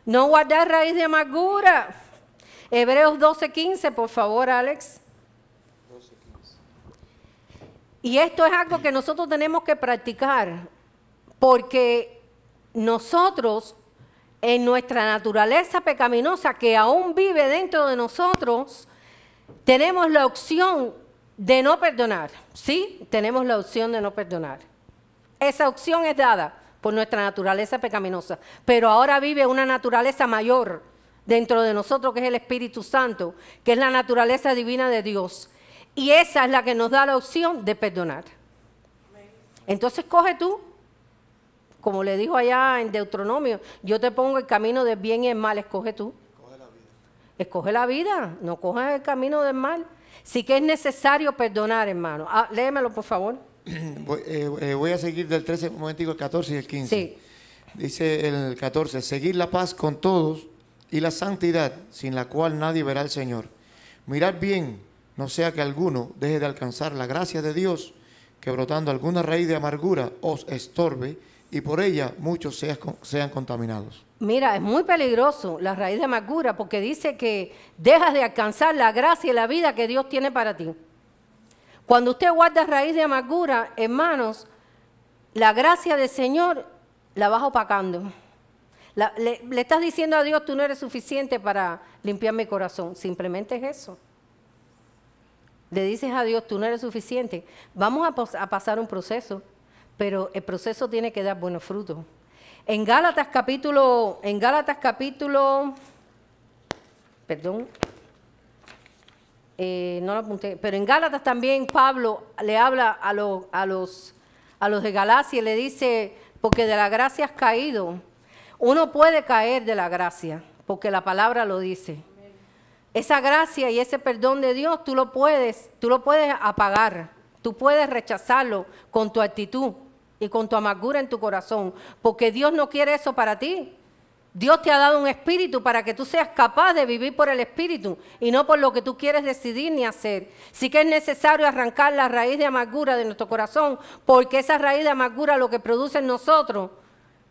guardar raíz de amargura. Hebreos 12:15, por favor, Alex. 12:15. Y esto es algo que nosotros tenemos que practicar, porque nosotros, en nuestra naturaleza pecaminosa que aún vive dentro de nosotros, tenemos la opción de no perdonar. Sí, tenemos la opción de no perdonar. Esa opción es dada por nuestra naturaleza pecaminosa, pero ahora vive una naturaleza mayor dentro de nosotros, que es el Espíritu Santo, que es la naturaleza divina de Dios. Y esa es la que nos da la opción de perdonar. Entonces coge como le dijo allá en Deuteronomio, yo te pongo el camino del bien y el mal, escoge tú. Escoge la vida, no cojas el camino del mal. Sí que es necesario perdonar, hermano. Léemelo, por favor. Voy a seguir del 13, un momentico, el 14 y el 15. Sí. Dice el 14, seguir la paz con todos y la santidad, sin la cual nadie verá al Señor. Mirad bien, no sea que alguno deje de alcanzar la gracia de Dios, que brotando alguna raíz de amargura os estorbe, y por ella muchos sean contaminados. Mira, es muy peligroso la raíz de amargura, porque dice que dejas de alcanzar la gracia y la vida que Dios tiene para ti. Cuando usted guarda raíz de amargura, hermanos, la gracia del Señor la vas opacando. Le estás diciendo a Dios, tú no eres suficiente para limpiar mi corazón. Simplemente es eso. Le dices a Dios, tú no eres suficiente. Vamos a pasar un proceso, pero el proceso tiene que dar buenos frutos. En Gálatas capítulo, perdón, no lo apunté, pero en Gálatas también Pablo le habla a los de Galacia y le dice, porque de la gracia has caído. Uno puede caer de la gracia, porque la palabra lo dice. Esa gracia y ese perdón de Dios tú lo puedes apagar, tú puedes rechazarlo con tu actitud y con tu amargura en tu corazón, porque Dios no quiere eso para ti. Dios te ha dado un espíritu para que tú seas capaz de vivir por el espíritu y no por lo que tú quieres decidir ni hacer. Sí que es necesario arrancar la raíz de amargura de nuestro corazón, porque esa raíz de amargura lo que produce en nosotros,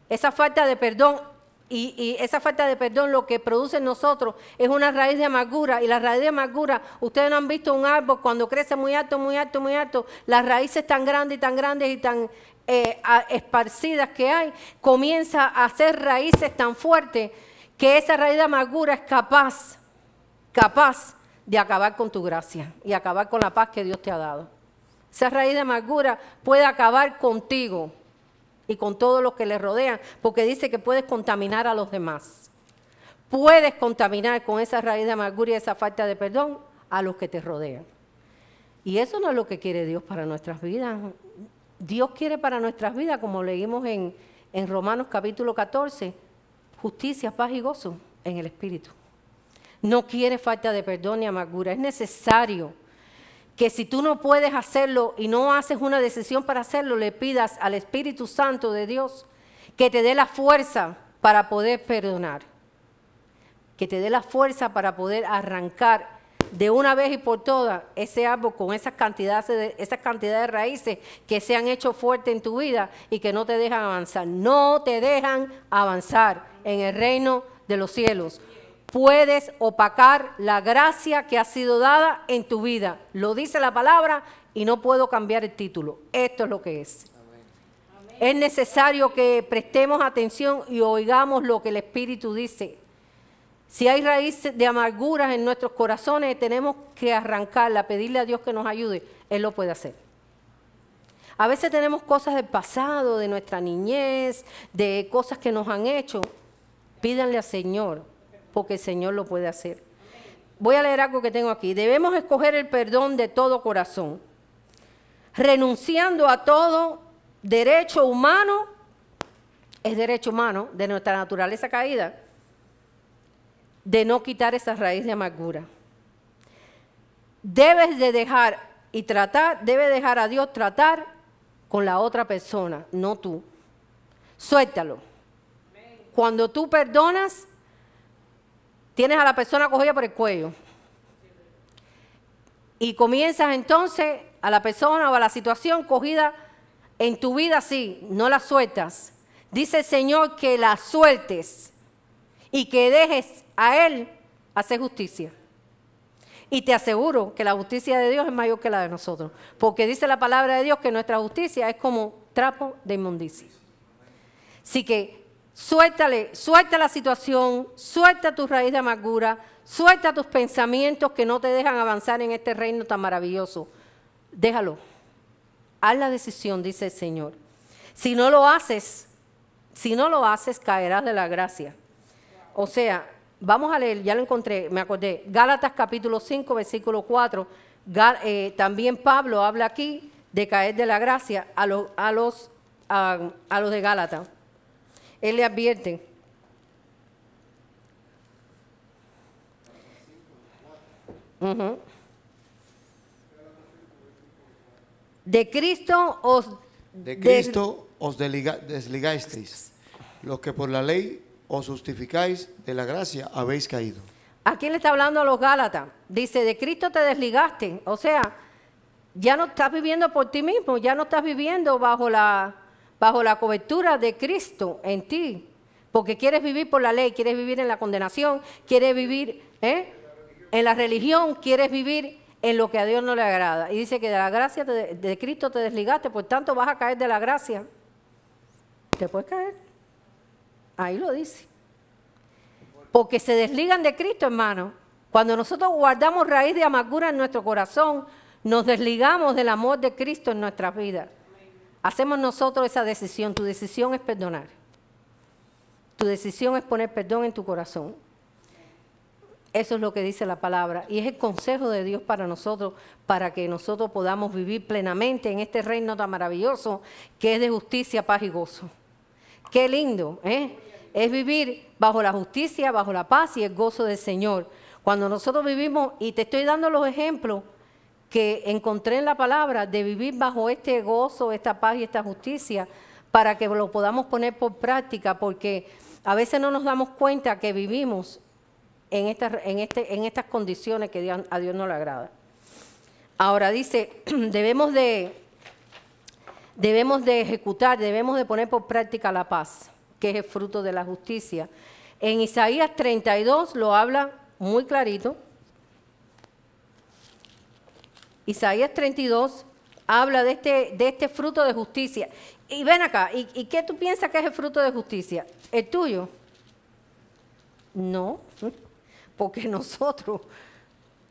esa falta de perdón, y esa falta de perdón lo que produce en nosotros es una raíz de amargura. Y la raíz de amargura, ustedes no han visto un árbol cuando crece muy alto, muy alto, muy alto, las raíces tan grandes y tan grandes y tan esparcidas que hay, comienza a hacer raíces tan fuertes que esa raíz de amargura es capaz de acabar con tu gracia y acabar con la paz que Dios te ha dado. Esa raíz de amargura puede acabar contigo y con todos los que le rodean, porque dice que puedes contaminar a los demás. Puedes contaminar con esa raíz de amargura y esa falta de perdón a los que te rodean. Y eso no es lo que quiere Dios para nuestras vidas. Dios quiere para nuestras vidas, como leímos en Romanos capítulo 14, justicia, paz y gozo en el Espíritu. No quiere falta de perdón ni amargura. Es necesario que si tú no puedes hacerlo y no haces una decisión para hacerlo, le pidas al Espíritu Santo de Dios que te dé la fuerza para poder perdonar, que te dé la fuerza para poder arrancar de una vez y por todas ese árbol con esas cantidades de raíces que se han hecho fuertes en tu vida y que no te dejan avanzar. No te dejan avanzar en el reino de los cielos. Puedes opacar la gracia que ha sido dada en tu vida. Lo dice la palabra y no puedo cambiar el título. Esto es lo que es. Amén. Es necesario que prestemos atención y oigamos lo que el Espíritu dice. Si hay raíces de amarguras en nuestros corazones, tenemos que arrancarla, pedirle a Dios que nos ayude. Él lo puede hacer. A veces tenemos cosas del pasado, de nuestra niñez, de cosas que nos han hecho. Pídanle al Señor, porque el Señor lo puede hacer. Voy a leer algo que tengo aquí. Debemos escoger el perdón de todo corazón, renunciando a todo derecho humano, es derecho humano de nuestra naturaleza caída, de no quitar esa raíz de amargura. Debes dejar a Dios tratar con la otra persona, no tú. Suéltalo. Cuando tú perdonas, tienes a la persona cogida por el cuello. Y comienzas entonces a la persona o a la situación cogida en tu vida así, no la sueltas. Dice el Señor que la sueltes y que dejes a Él hacer justicia. Y te aseguro que la justicia de Dios es mayor que la de nosotros. Porque dice la palabra de Dios que nuestra justicia es como trapo de inmundicia. Así que suelta la situación, suelta tu raíz de amargura, suelta tus pensamientos que no te dejan avanzar en este reino tan maravilloso. Déjalo. Haz la decisión, dice el Señor. Si no lo haces, caerás de la gracia. O sea, vamos a leer, ya lo encontré, me acordé. Gálatas capítulo 5, versículo 4. También Pablo habla aquí de caer de la gracia a los de Gálatas. Él le advierte. De Cristo os desligasteis, los que por la ley os justificáis, de la gracia habéis caído. ¿A quién le está hablando a los Gálatas? Dice, de Cristo te desligaste. O sea, ya no estás viviendo por ti mismo, ya no estás viviendo bajo la cobertura de Cristo en ti. Porque quieres vivir por la ley, quieres vivir en la condenación, quieres vivir en la religión, quieres vivir en lo que a Dios no le agrada. Y dice que de la gracia de Cristo te desligaste, por tanto vas a caer de la gracia. Te puedes caer. Ahí lo dice. Porque se desligan de Cristo, hermano. Cuando nosotros guardamos raíz de amargura en nuestro corazón, nos desligamos del amor de Cristo en nuestras vidas. Hacemos nosotros esa decisión. Tu decisión es perdonar. Tu decisión es poner perdón en tu corazón. Eso es lo que dice la palabra. Y es el consejo de Dios para nosotros, para que nosotros podamos vivir plenamente en este reino tan maravilloso que es de justicia, paz y gozo. Qué lindo, ¿eh? Es vivir bajo la justicia, bajo la paz y el gozo del Señor. Cuando nosotros vivimos, y te estoy dando los ejemplos que encontré en la palabra, de vivir bajo este gozo, esta paz y esta justicia, para que lo podamos poner por práctica, porque a veces no nos damos cuenta que vivimos en estas condiciones que a Dios no le agrada. Ahora dice, debemos de ejecutar, debemos de poner por práctica la paz, que es el fruto de la justicia. En Isaías 32 lo habla muy clarito. Isaías 32 habla de este fruto de justicia. Y ven acá, ¿y qué tú piensas que es el fruto de justicia? ¿El tuyo? No, porque nosotros,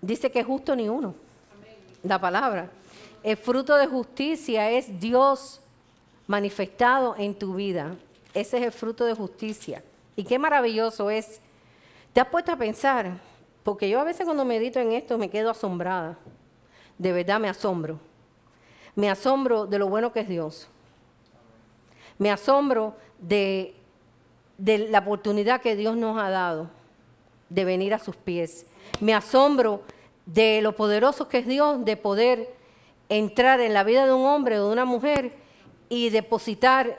dice que justo ni uno, la palabra. El fruto de justicia es Dios manifestado en tu vida. Ese es el fruto de justicia. Y qué maravilloso es. ¿Te has puesto a pensar? Porque yo a veces cuando medito en esto me quedo asombrada. De verdad me asombro. Me asombro de lo bueno que es Dios. Me asombro de la oportunidad que Dios nos ha dado de venir a sus pies. Me asombro de lo poderoso que es Dios de poder entrar en la vida de un hombre o de una mujer y depositar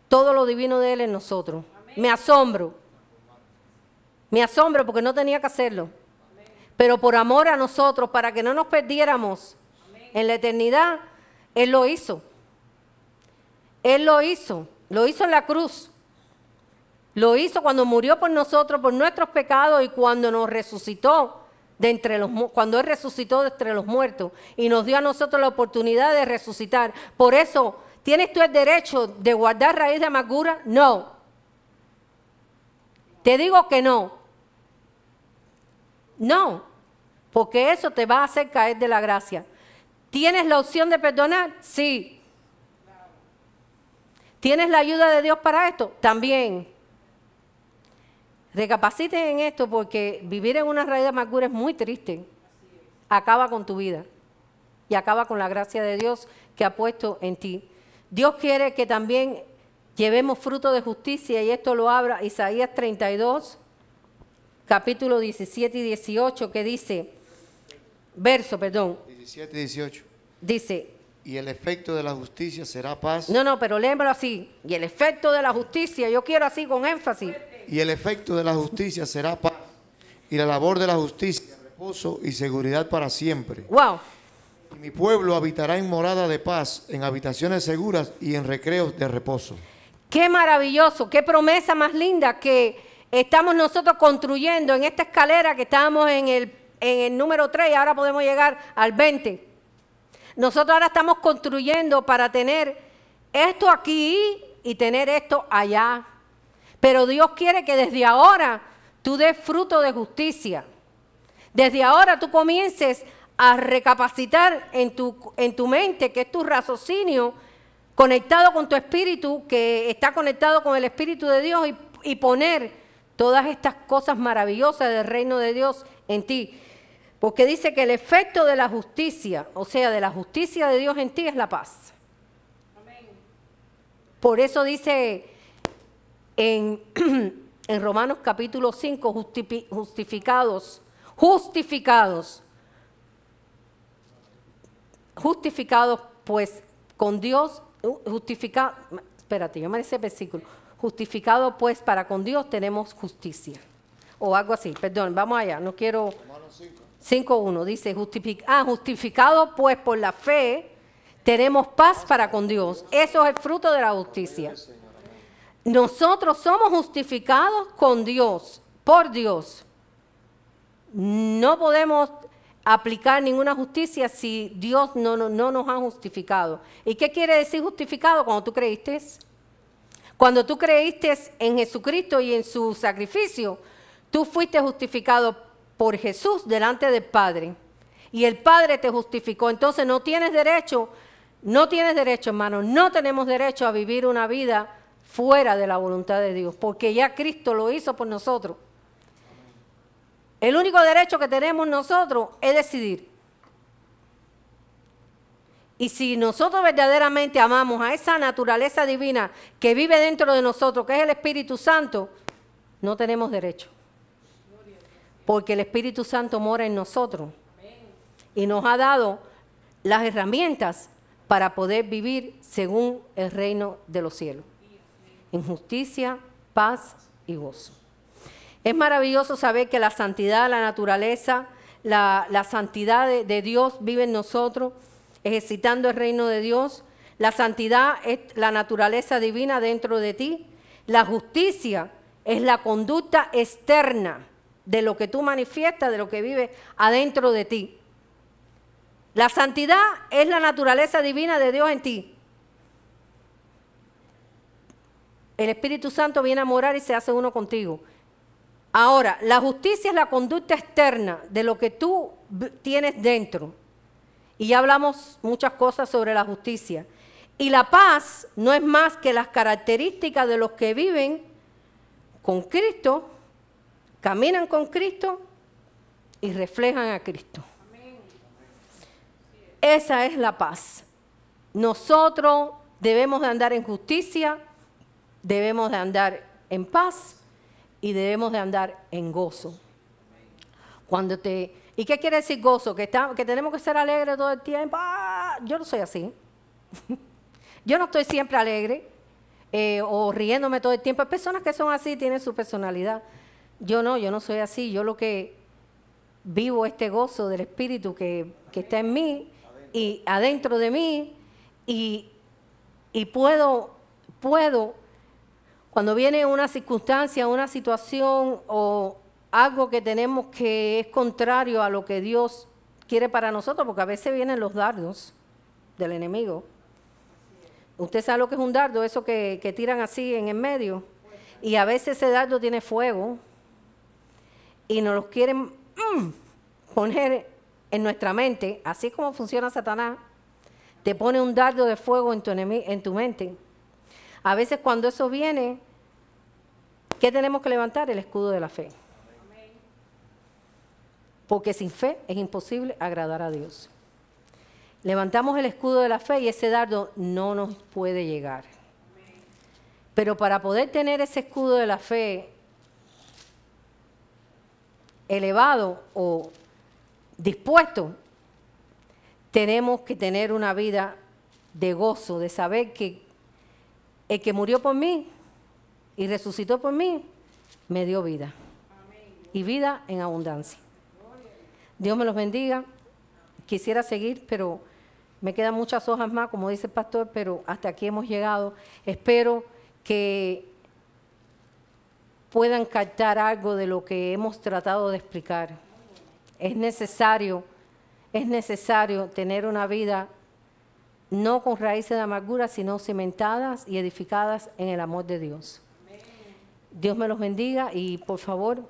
todo lo divino de Él en nosotros. Amén. Me asombro porque no tenía que hacerlo. Amén. Pero por amor a nosotros, para que no nos perdiéramos en la eternidad, Él lo hizo. Él lo hizo en la cruz. Lo hizo cuando murió por nosotros, por nuestros pecados y cuando nos resucitó cuando Él resucitó de entre los muertos y nos dio a nosotros la oportunidad de resucitar. Por eso, ¿tienes tú el derecho de guardar raíz de amargura? No. Te digo que no. No, porque eso te va a hacer caer de la gracia. ¿Tienes la opción de perdonar? Sí. ¿Tienes la ayuda de Dios para esto? También. Recapaciten en esto porque vivir en una raíz de amargura es muy triste. Acaba con tu vida y acaba con la gracia de Dios que ha puesto en ti. Dios quiere que también llevemos fruto de justicia y esto lo habla Isaías 32, capítulo 17 y 18, que dice, 17 y 18. Dice, y el efecto de la justicia será paz. No, pero léemelo así. Y el efecto de la justicia, yo quiero así con énfasis. Y el efecto de la justicia será paz. Y la labor de la justicia, reposo y seguridad para siempre. Wow. Y mi pueblo habitará en morada de paz, en habitaciones seguras y en recreos de reposo. Qué maravilloso, qué promesa más linda que estamos nosotros construyendo en esta escalera que estábamos en el número 3 y ahora podemos llegar al 20. Nosotros ahora estamos construyendo para tener esto aquí y tener esto allá. Pero Dios quiere que desde ahora tú des fruto de justicia. Desde ahora tú comiences a recapacitar en tu mente, que es tu raciocinio, conectado con tu espíritu, que está conectado con el Espíritu de Dios y poner todas estas cosas maravillosas del reino de Dios en ti. Porque dice que el efecto de la justicia, o sea, de la justicia de Dios en ti es la paz. Amén. Por eso dice en Romanos capítulo 5, justificados pues con Dios, espérate, yo me dice el versículo, justificados pues para con Dios tenemos justicia, o algo así, perdón, vamos allá, no quiero, 5:1, dice, justificados pues por la fe tenemos paz para con Dios, eso es el fruto de la justicia. Nosotros somos justificados con Dios, por Dios. No podemos aplicar ninguna justicia si Dios no nos ha justificado. ¿Y qué quiere decir justificado? Cuando tú creíste. Cuando tú creíste en Jesucristo y en su sacrificio, tú fuiste justificado por Jesús delante del Padre. Y el Padre te justificó. Entonces no tienes derecho, hermano, no tenemos derecho a vivir una vida fuera de la voluntad de Dios, porque ya Cristo lo hizo por nosotros. El único derecho que tenemos nosotros es decidir. Y si nosotros verdaderamente amamos a esa naturaleza divina que vive dentro de nosotros, que es el Espíritu Santo, no tenemos derecho. Porque el Espíritu Santo mora en nosotros y nos ha dado las herramientas para poder vivir según el reino de los cielos. En justicia, paz y gozo. Es maravilloso saber que la santidad, la naturaleza, la santidad de Dios vive en nosotros, ejercitando el reino de Dios. La santidad es la naturaleza divina dentro de ti. La justicia es la conducta externa de lo que tú manifiestas, de lo que vive adentro de ti. La santidad es la naturaleza divina de Dios en ti. El Espíritu Santo viene a morar y se hace uno contigo. Ahora, la justicia es la conducta externa de lo que tú tienes dentro. Y ya hablamos muchas cosas sobre la justicia. Y la paz no es más que las características de los que viven con Cristo, caminan con Cristo y reflejan a Cristo. Esa es la paz. Nosotros debemos de andar en justicia, debemos de andar en paz y debemos de andar en gozo. ¿Y qué quiere decir gozo? Que tenemos que ser alegres todo el tiempo. Yo no soy así. Yo no estoy siempre alegre o riéndome todo el tiempo. Hay personas que son así, tienen su personalidad. Yo no soy así. Yo lo que vivo este gozo del Espíritu que está en mí y adentro de mí y puedo, cuando viene una circunstancia, una situación o algo que tenemos que es contrario a lo que Dios quiere para nosotros, porque a veces vienen los dardos del enemigo. Usted sabe lo que es un dardo, eso que tiran así en el medio. Y a veces ese dardo tiene fuego y nos los quieren poner en nuestra mente, así como funciona Satanás. Te pone un dardo de fuego en tu mente. A veces cuando eso viene, ¿qué tenemos que levantar? El escudo de la fe. Porque sin fe es imposible agradar a Dios. Levantamos el escudo de la fe y ese dardo no nos puede llegar. Pero para poder tener ese escudo de la fe elevado o dispuesto, tenemos que tener una vida de gozo, de saber que el que murió por mí y resucitó por mí, me dio vida. Y vida en abundancia. Dios me los bendiga. Quisiera seguir, pero me quedan muchas hojas más, como dice el pastor, pero hasta aquí hemos llegado. Espero que puedan captar algo de lo que hemos tratado de explicar. Es necesario tener una vida no con raíces de amargura, sino cimentadas y edificadas en el amor de Dios. Dios me los bendiga y por favor,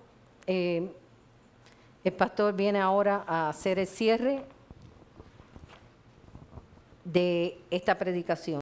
el pastor viene ahora a hacer el cierre de esta predicación.